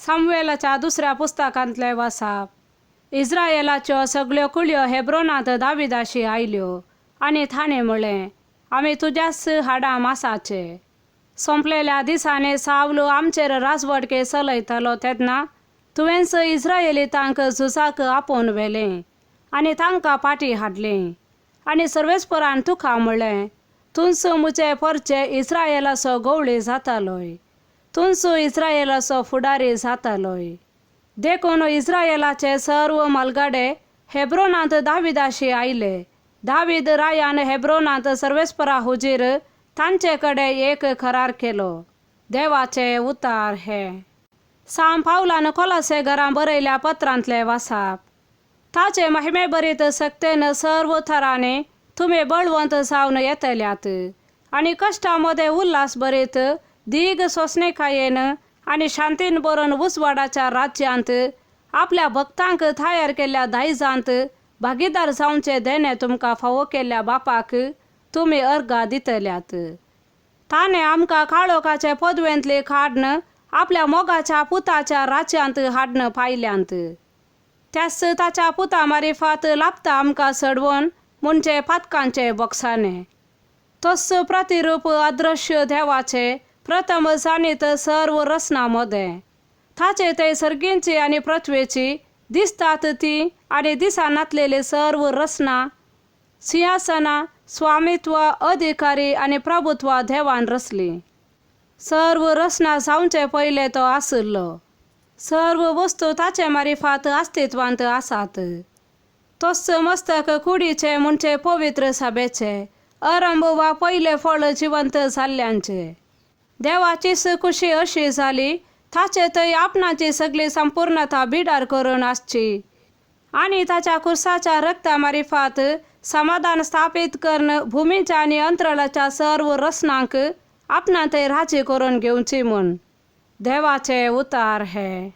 सामुएलाच्या दुसऱ्या पुस्तकांतले वाचप। इस्रायेलाच्यो सगळ्यो कुळयो हेब्रोनात दाविदाशी आयल्यो आनी थाने म्हळें, आमी तुज्याच हाडा मासाचे। सोंपलेल्या दिसांनी सावलो आमचेर राजवडके चलयतालो तेन्ना तुवेंच इस्रायेलीतांक झुजाक आपोवन व्हेलें आनी तांकां फाटीं हाडलें। आनी सर्वेस्परान तुका म्हणलें, तुंच मुजे परचे इस्रायेलाचो गवळी जातालोय, तुंच इस्रायेलाचो फुडारी जातालोय। देखून इस्रायेलाचे सर्व मालगाडे हेब्रोनांत दाविदाशी आयले। दावीद रायान हेब्रोनांत सर्वेस्परा हुजीर तांचे कडेन एक करार केलो। देवाचे उतार हे। सांत पावलान कोलासे घरां बरयल्या पत्रांतले वाचप। ताचे महिमे बरीत सक्तेन सर्व थरांनी तुमी बळवंत जावन येतल्यात आनी कश्टामध्ये उल्हास बरीत दीग सोंसणेकायेन आनी शांतीन बरोवन उजवाडाच्या राज्यांत आपल्या भक्तांक तयार केल्ल्या दायजांत भागीदार जावचे देणे तुमकां फावो केल्ल्या बापाक तुमी अर्गां दितल्यात। ताणें आमकां काळोखाचे पदवेंतली काडन आपल्या मोगाच्या पुताच्या राज्यांत हाडन पायल्यांत। त्यास ताच्या पुता मारिफात लाभता आमकां चडवून म्हणजे पातकांचे बोगसाणे। तोच प्रतिरूप अदृश्य देवाचे प्रथम जाणीत सर्व रचनांमध्ये। ताचे ते सर्गींची आनी पृथ्वीची दिसतात ती आनी दिसा नातलेली सर्व रचना, सिंहासना, स्वामित्व, अधिकारी आनी प्रभुत्व देवान रचली। सर्व रचना जावचे पयले तो आसलो। सर्व वस्तू ताचे मारिफात अस्तित्वांत आसात। तोच मस्तक कुडीचे म्हणजे पवित्र सभेचे आरंभ वा पयले फळ जिवंत जाल्ल्यांचे। देवाचीच खुशी अशी जाली, ताचे थंय आपणाची सगळी संपूर्णता बिडार करून आसची आनी ताच्या कुर्साच्या रक्ता मारिफात समाधान स्थापीत करून भुमीच्या आनी अंतराळाच्या सर्व रचनांक आपणा थंय राजी करून घेवची म्हूण। देवाचे उतार हे।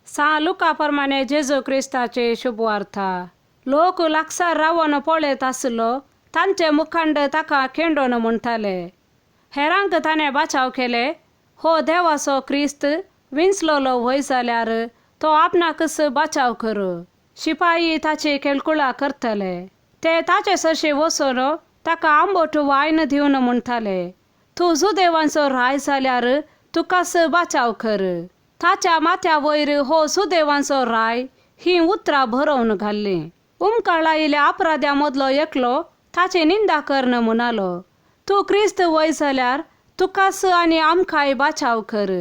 सांत लुका प्रमाणे जेजू क्रिस्ताची शुभवार्ता। लोक लागसार रावन पळयत आसलो तांचे मुखांड ताका खिंडून म्हणटाले, हेरांक ताणें बचाव केले, हो देवाचो क्रिस्त विंचलोलो वय जाल्यार तो आपणाकच बचाव कर। शिपाई ताची केळकुळा करतले। ते ताचे सरशी वचून ताका आंबट वायन दिवन म्हणटाले, तूं सुदैवांचो राय जाल्यार तुकाच बचाव कर। ताच्या माथ्या वयर हो सुदैवांचो राय ही उतरां बरोवन घाल्ली। उमकाळ आयिल्ल्या अपराध्या मदलो एकलो ताची निंदा करून म्हणालो, तूं क्रिस्त वय जाल्यार तुकाच आनी आमकांय बचाव कर।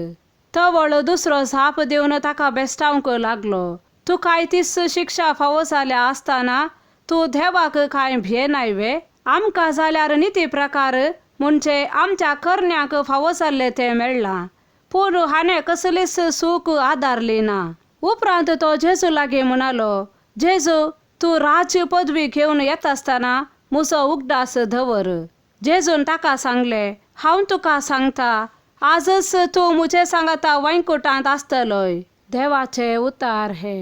तवळ दुसरो झाप दिवन ताका बेस्टावंक लागलो, तूं काय तीस शिक्षा फावो जाल्या आसतना तूं देवाक कांय भियेनाय वे? आमकां जाल्यार निती प्रकार म्हणजे आमच्या करण्यांक फावो जाल्ले ते मेळ्ळां, पूण हाणें कसलीच सूख आदारली ना। उपरांत तो जेजू लागीं म्हणालो, जेजू, तूं राज पदवी घेवन येता आसतना म्हजो उगडास दवर। जेजून ताका सांगलें, हांव तुका सांगता, आजच तूं म्हजे सांगाता वैकुंठांत आसतलोय। देवाचे उतार हे।